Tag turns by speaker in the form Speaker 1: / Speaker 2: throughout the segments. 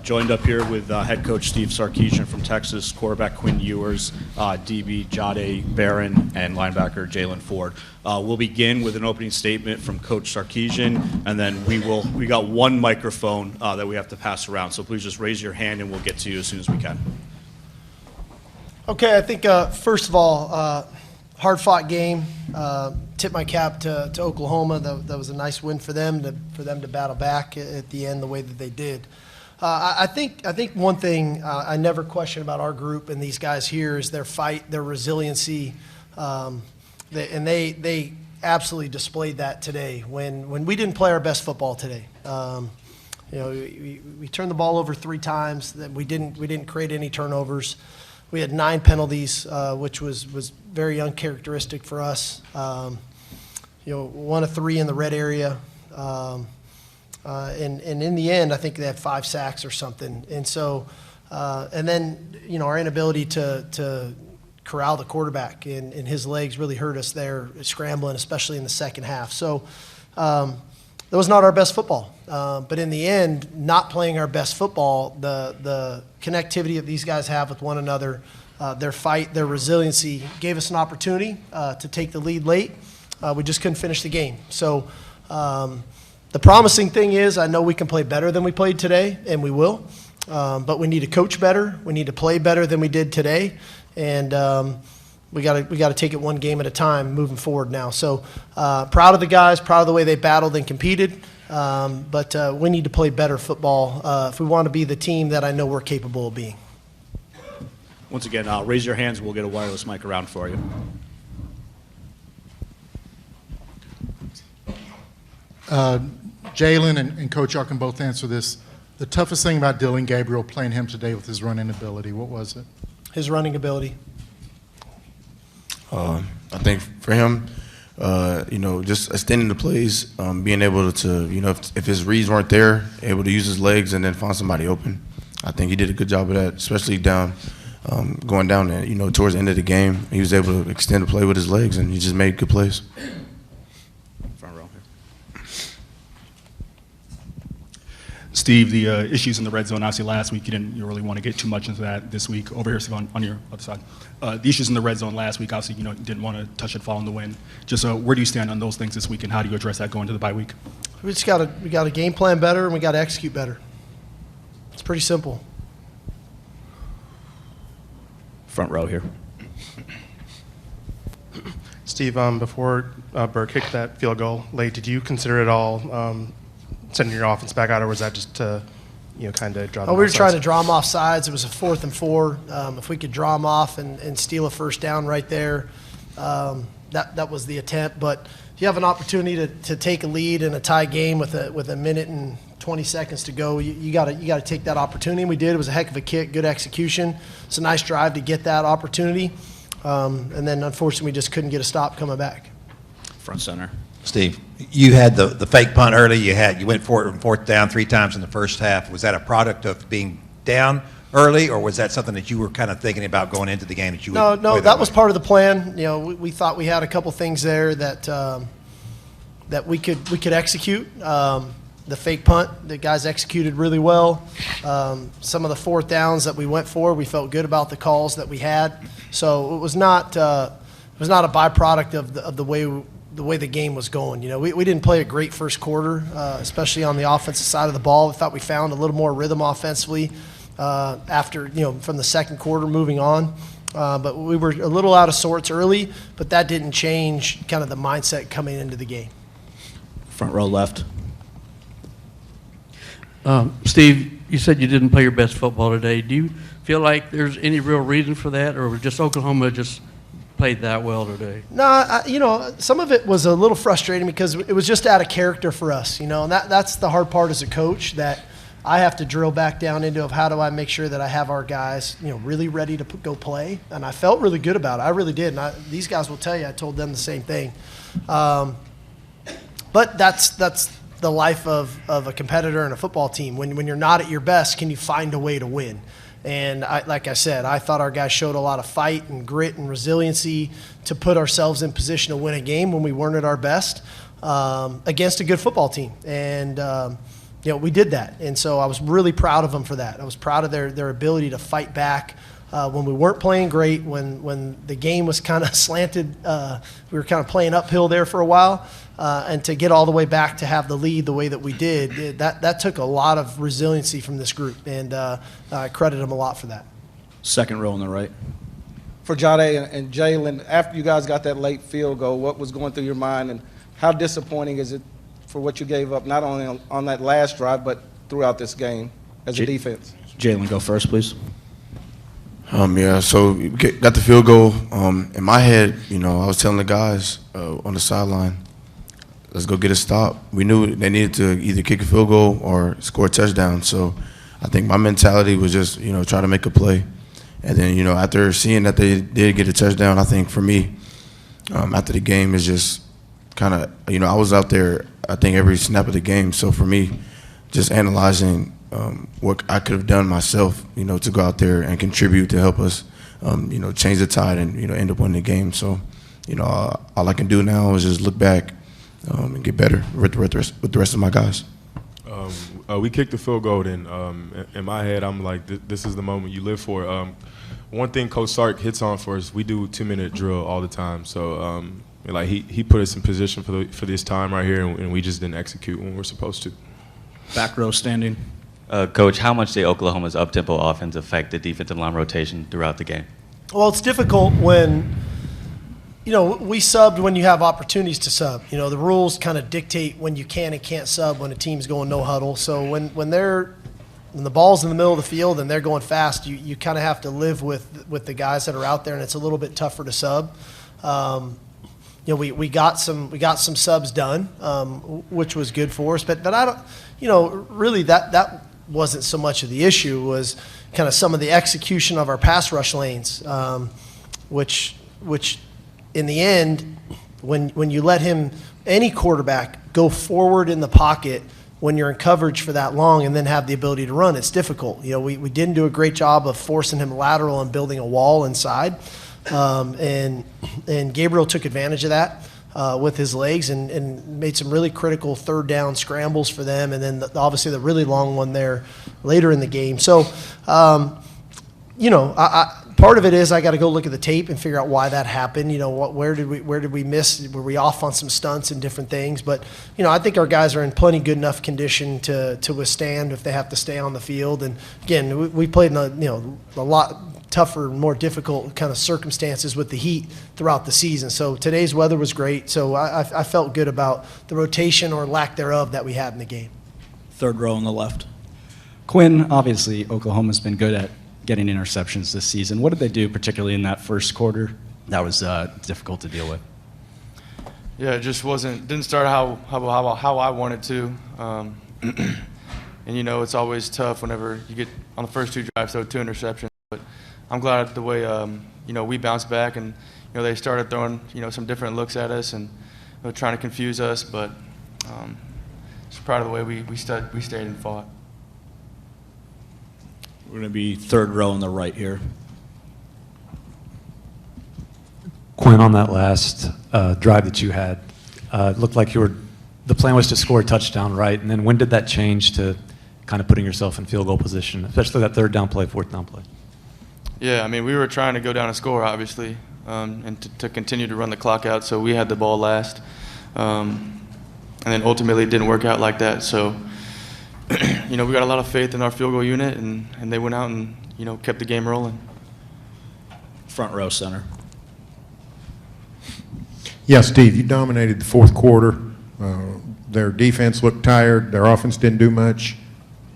Speaker 1: Joined up here with head coach Steve Sarkisian from Texas, quarterback Quinn Ewers, DB Jade Barron, and linebacker Jalen Ford. We'll begin with an opening statement from Coach Sarkisian, and then we got one microphone that we have to pass around. So please just raise your hand, and we'll get to you as soon as we can.
Speaker 2: Okay, I think first of all, hard-fought game. Tip my cap to Oklahoma. That was a nice win for them to battle back at the end the way that they did. I think one thing I never question about our group and these guys here is their fight, their resiliency, and they absolutely displayed that today when we didn't play our best football today. We turned the ball over 3 times. We didn't create any turnovers. We had 9 penalties, which was very uncharacteristic for us. 1 of 3 in the red area. And in the end, I think they had 5 sacks or something. And so, and then, our inability to corral the quarterback and his legs really hurt us there, scrambling, especially in the second half. So that was not our best football. But in the end, not playing our best football, the connectivity that these guys have with one another, their fight, their resiliency gave us an opportunity to take the lead late. We just couldn't finish the game. So, the promising thing is I know we can play better than we played today, and we will. But we need to coach better. We need to play better than we did today. And we got to take it one game at a time moving forward now. So proud of the guys, proud of the way they battled and competed. But we need to play better football if we want to be the team that I know we're capable of being.
Speaker 1: Once again, raise your hands and we'll get a wireless mic around for you.
Speaker 3: Jalen and Coach, y'all can both answer this. The toughest thing about Dillon Gabriel playing him today with his running ability, what was it?
Speaker 2: His running ability.
Speaker 4: I think for him, just extending the plays, being able to, if his reads weren't there, able to use his legs and then find somebody open. I think he did a good job of that, especially going down there, towards the end of the game. He was able to extend the play with his legs, and he just made good plays.
Speaker 5: Steve, the issues in the red zone, obviously last week you didn't really want to get too much into that this week. Over here, Steve, on your other side. The issues in the red zone last week, obviously, you didn't want to touch it following the win. Just where do you stand on those things this week, and how do you address that going into the bye week?
Speaker 2: We got to game plan better, and we got to execute better. It's pretty simple.
Speaker 1: Front row here.
Speaker 6: Steve, before Burke kicked that field goal late, did you consider at all sending your offense back out, or was that just to, kind of draw them off?
Speaker 2: We were trying to draw them off sides. It was a 4th and 4. If we could draw them off and steal a first down right there, that was the attempt. But if you have an opportunity to take a lead in a tie game with a minute and 20 seconds to go, you got to take that opportunity. And we did. It was a heck of a kick, good execution. It's a nice drive to get that opportunity. And then, unfortunately, we just couldn't get a stop coming back.
Speaker 1: Front center.
Speaker 7: Steve, you had the fake punt early. You went for it on 4th down 3 times in the first half. Was that a product of being down early, or was that something that you were kind of thinking about going into the game that you would?
Speaker 2: No, that was part of the plan. We thought we had a couple things there that we could execute. The fake punt, the guys executed really well. Some of the 4th downs that we went for, we felt good about the calls that we had. So it was not a byproduct of the way the game was going. We didn't play a great first quarter, especially on the offensive side of the ball. I thought we found a little more rhythm offensively after, from the second quarter moving on. But we were a little out of sorts early, but that didn't change kind of the mindset coming into the game.
Speaker 1: Front row left.
Speaker 8: Steve, you said you didn't play your best football today. Do you feel like there's any real reason for that, or just Oklahoma just played that well today?
Speaker 2: No, some of it was a little frustrating because it was just out of character for us, and that's the hard part as a coach, that I have to drill back down into of how do I make sure that I have our guys, really ready to go play. And I felt really good about it. I really did. And these guys will tell you, I told them the same thing. But that's the life of a competitor and a football team. When you're not at your best, can you find a way to win? And like I said, I thought our guys showed a lot of fight and grit and resiliency to put ourselves in position to win a game when we weren't at our best against a good football team. And we did that. And so I was really proud of them for that. I was proud of their ability to fight back when we weren't playing great, when the game was kind of slanted. We were kind of playing uphill there for a while. And to get all the way back to have the lead the way that we did, that took a lot of resiliency from this group, and I credit them a lot for that.
Speaker 1: Second row on the right.
Speaker 9: For Jade and Jalen, after you guys got that late field goal, what was going through your mind, and how disappointing is it for what you gave up, not only on that last drive, but throughout this game as a defense?
Speaker 1: Jalen, go first, please.
Speaker 4: Yeah, so we got the field goal. In my head, I was telling the guys on the sideline, let's go get a stop. We knew they needed to either kick a field goal or score a touchdown. So I think my mentality was just, try to make a play. And then, after seeing that they did get a touchdown, I think for me, after the game is just kind of, I was out there, I think, every snap of the game. So for me, just analyzing what I could have done myself, to go out there and contribute to help us, change the tide and, end up winning the game. So, all I can do now is just look back and get better with the rest of my guys.
Speaker 10: We kicked the field goal, and in my head, I'm like, this is the moment you live for. One thing Coach Sark hits on for us, we do 2-minute drill all the time. So, he put us in position for this time right here, and we just didn't execute when we're supposed to.
Speaker 1: Back row standing.
Speaker 11: Coach, how much did Oklahoma's up-tempo offense affect the defensive line rotation throughout the game?
Speaker 2: Well, it's difficult when we subbed when you have opportunities to sub. The rules kind of dictate when you can and can't sub when a team's going no huddle. So when the ball's in the middle of the field and they're going fast, you kind of have to live with the guys that are out there, and it's a little bit tougher to sub. We got some subs done, which was good for us. But I don't, really that wasn't so much of the issue. Was kind of some of the execution of our pass rush lanes, which in the end, when you let any quarterback go forward in the pocket when you're in coverage for that long and then have the ability to run, it's difficult. We didn't do a great job of forcing him lateral and building a wall inside. And Gabriel took advantage of that with his legs and made some really critical third down scrambles for them, and then obviously the really long one there later in the game. So, part of it is I got to go look at the tape and figure out why that happened. Where did we miss? Were we off on some stunts and different things? But I think our guys are in plenty good enough condition to withstand if they have to stay on the field. And again, we played in a lot tougher, more difficult kind of circumstances with the heat throughout the season. So today's weather was great. So I felt good about the rotation or lack thereof that we had in the game.
Speaker 1: Third row on the left.
Speaker 12: Quinn, obviously Oklahoma's been good at getting interceptions this season. What did they do, particularly in that first quarter, that was difficult to deal with?
Speaker 13: Yeah, it just didn't start how I wanted to. And it's always tough whenever you get on the first two drives, so 2 interceptions. But I'm glad the way we bounced back, and they started throwing some different looks at us and trying to confuse us. But just proud of the way we stayed and fought.
Speaker 1: We're going to be third row on the right here.
Speaker 14: Quinn, on that last drive that you had, it looked like the plan was to score a touchdown, right? And then when did that change to kind of putting yourself in field goal position, especially that third down play, fourth down play?
Speaker 13: Yeah, we were trying to go down and score, obviously, and to continue to run the clock out, so we had the ball last. And then ultimately it didn't work out like that. So, we got a lot of faith in our field goal unit, and they went out and, kept the game rolling.
Speaker 1: Front row center.
Speaker 15: Yeah, Steve, you dominated the fourth quarter. Their defense looked tired. Their offense didn't do much.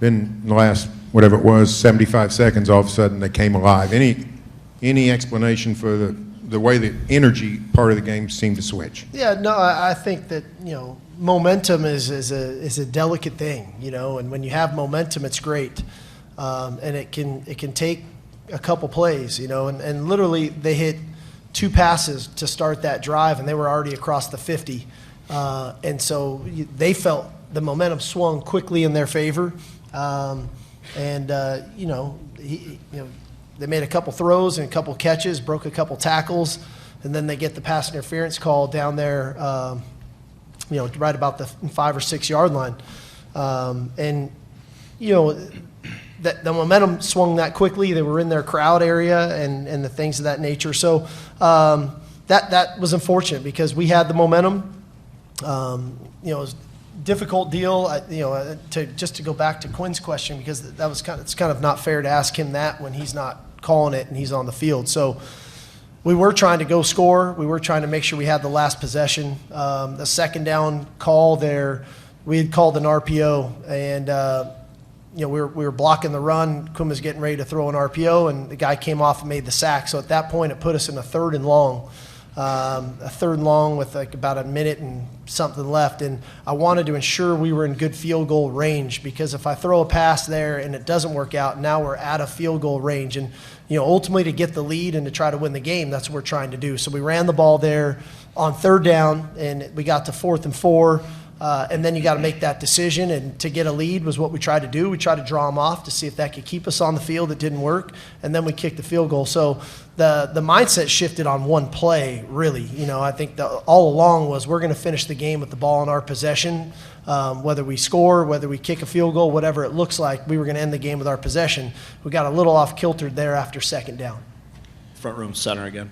Speaker 15: Then the last, whatever it was, 75 seconds, all of a sudden they came alive. Any explanation for the way the energy part of the game seemed to switch?
Speaker 2: Yeah, no, I think that, momentum is a delicate thing, and when you have momentum, it's great. And it can take a couple plays, and literally they hit 2 passes to start that drive, and they were already across the 50. And so they felt the momentum swung quickly in their favor. And, they made a couple throws and a couple catches, broke a couple tackles, and then they get the pass interference call down there, right about the 5 or 6 yard line. The momentum swung that quickly. They were in their crowd area and the things of that nature. So that was unfortunate because we had the momentum. It was a difficult deal. To go back to Quinn's question, because it's kind of not fair to ask him that when he's not calling it and he's on the field. So we were trying to go score. We were trying to make sure we had the last possession. The second down call there, we had called an RPO, and we were blocking the run. Quinn was getting ready to throw an RPO, and the guy came off and made the sack. So at that point, it put us in a 3rd and long. A 3rd and long with like about a minute and something left, and I wanted to ensure we were in good field goal range, because if I throw a pass there and it doesn't work out, now we're out of field goal range, and ultimately to get the lead and to try to win the game, that's what we're trying to do. So we ran the ball there on 3rd down, and we got to 4th and 4. And then you got to make that decision, and to get a lead was what we tried to do. We tried to draw them off to see if that could keep us on the field. It didn't work, and then we kicked the field goal. So the mindset shifted on one play, really. I think all along was we're going to finish the game with the ball in our possession. Whether we score, whether we kick a field goal, whatever it looks like, we were going to end the game with our possession. We got a little off kilter there after 2nd down.
Speaker 1: Front room center again.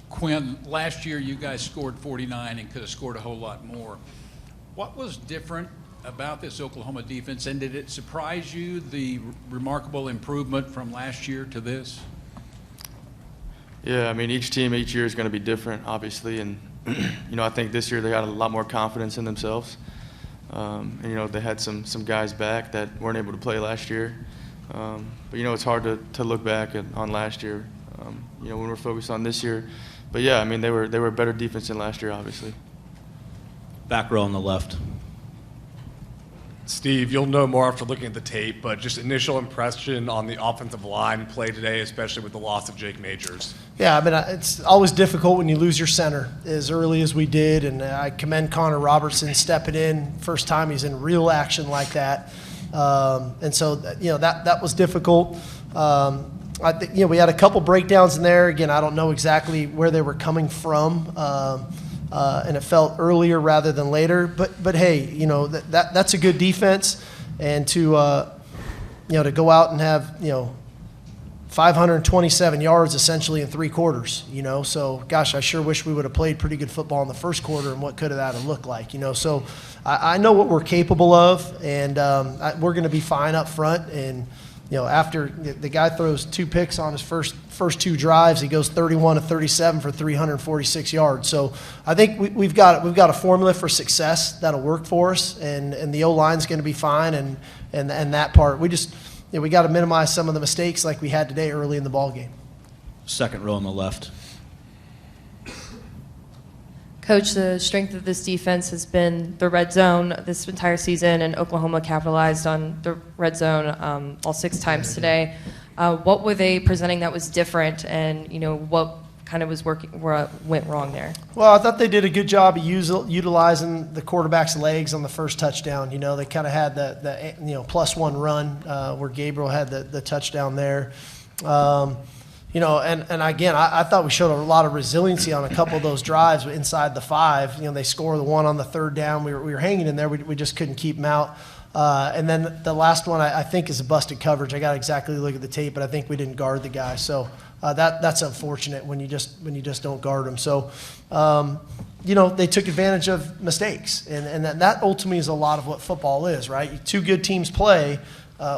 Speaker 16: Quinn, last year you guys scored 49 and could have scored a whole lot more. What was different about this Oklahoma defense, and did it surprise you, the remarkable improvement from last year to this?
Speaker 13: Yeah, I mean, each team each year is going to be different, obviously, and I think this year they got a lot more confidence in themselves. And they had some guys back that weren't able to play last year. But it's hard to look back on last year. When we're focused on this year. But yeah, I mean, they were a better defense than last year, obviously.
Speaker 1: Back row on the left.
Speaker 17: Steve, you'll know more after looking at the tape, but just initial impression on the offensive line play today, especially with the loss of Jake Majors.
Speaker 2: Yeah, I mean, it's always difficult when you lose your center as early as we did, and I commend Connor Robertson stepping in. First time he's in real action like that. And so, that was difficult. I think, we had a couple breakdowns in there. Again, I don't know exactly where they were coming from. And it felt earlier rather than later. But hey, that's a good defense, and to go out and have 527 yards essentially in 3 quarters. So gosh, I sure wish we would have played pretty good football in the first quarter, and what could that have looked like. So I know what we're capable of, and we're going to be fine up front. And after the guy throws 2 picks on his first 2 drives, he goes 31 to 37 for 346 yards. So I think we've got a formula for success that'll work for us, and the O-line's going to be fine, and that part we just we got to minimize some of the mistakes like we had today early in the ball game.
Speaker 1: Second row on the left.
Speaker 18: Coach, the strength of this defense has been the red zone this entire season, and Oklahoma capitalized on the red zone all 6 times today. What were they presenting that was different, and what kind of went wrong there?
Speaker 2: Well, I thought they did a good job of utilizing the quarterback's legs on the first touchdown. They kind of had the +1 run where Gabriel had the touchdown there. And again, I thought we showed a lot of resiliency on a couple of those drives inside the 5. They score the one on the 3rd down. We were hanging in there. We just couldn't keep them out. And then the last one I think is a busted coverage. I got to exactly look at the tape, but I think we didn't guard the guy. So that's unfortunate when you just don't guard them. So they took advantage of mistakes, and that ultimately is a lot of what football is, right? 2 good teams play.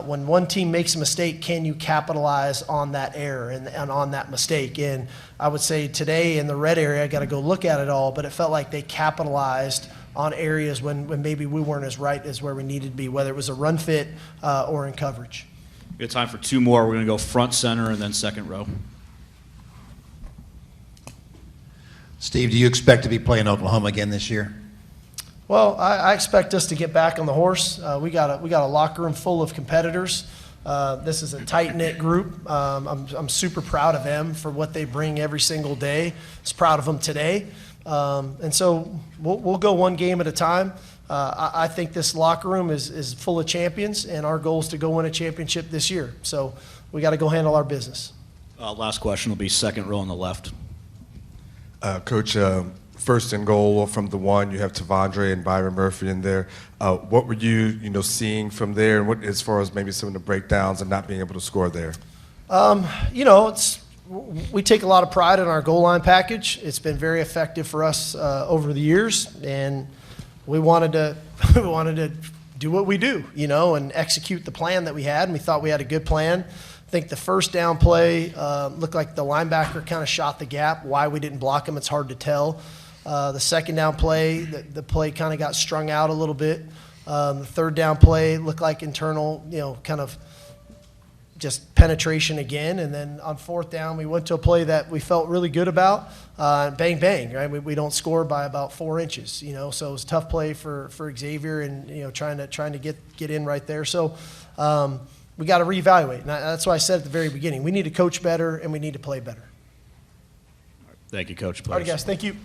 Speaker 2: When one team makes a mistake, can you capitalize on that error and on that mistake? And I would say today in the red area, I got to go look at it all, but it felt like they capitalized on areas when maybe we weren't as right as where we needed to be, whether it was a run fit or in coverage.
Speaker 1: We have time for 2 more. We're going to go front center and then second row.
Speaker 7: Steve, do you expect to be playing Oklahoma again this year?
Speaker 2: Well, I expect us to get back on the horse. We got a locker room full of competitors. This is a tight-knit group. I'm super proud of them for what they bring every single day. I was proud of them today. And so we'll go one game at a time. I think this locker room is full of champions, and our goal is to go win a championship this year. So we got to go handle our business.
Speaker 1: Last question will be second row on the left.
Speaker 19: Coach, first and goal from the 1, you have Tavondre and Byron Murphy in there. What were you seeing from there, and what, as far as maybe some of the breakdowns and not being able to score there?
Speaker 2: We take a lot of pride in our goal line package. It's been very effective for us over the years, and we wanted to do what we do, and execute the plan that we had, and we thought we had a good plan. I think the first down play looked like the linebacker kind of shot the gap. Why we didn't block him, it's hard to tell. The second down play, the play kind of got strung out a little bit. The third down play looked like internal, kind of just penetration again. And then on fourth down, we went to a play that we felt really good about. Bang, bang, right? We don't score by about 4 inches, so it was a tough play for Xavier and, trying to get in right there. So we got to reevaluate. And that's why I said at the very beginning, we need to coach better and we need to play better.
Speaker 1: Thank you, Coach.
Speaker 2: All right, guys, thank you.